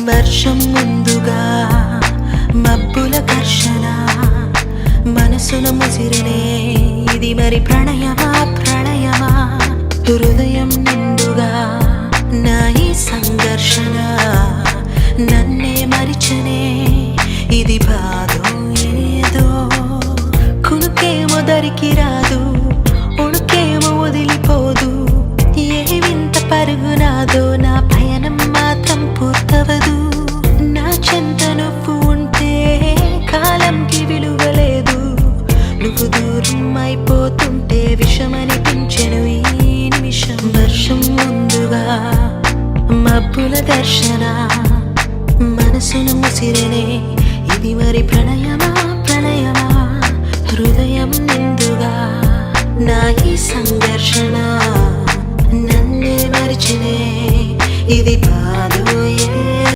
వర్షం ముందుగా మబ్బుల ఘర్షణ మనసున ముసిరినే ఇది మరి ప్రణయమా ప్రణయమా హృదయం నిండుగా నా ఈ సంఘర్షణ నన్నే మరిచనే ఇది బాధో ఏదో కునుకేమో దరికి రాదు ఉణుకేమో వదిలిపోదు ఏ వింత పరుగునాదో నా పయనం మాత్రం పూర్తవదు నా చెంత నువ్వు ఉంటే కాలంకి విలువలేదు నువ్వు దూరం అయిపోతుంటే విషమనిపించెను ఈ నిమిషం వర్షం ముందుగా మబ్బుల దర్శన మనసును ముసిరనే ఇది మరి ప్రణయమా ప్రణయమా హృదయం నిండుగా నా ఈ సంఘర్షణ నన్నే మరిచినే ఇది బాధో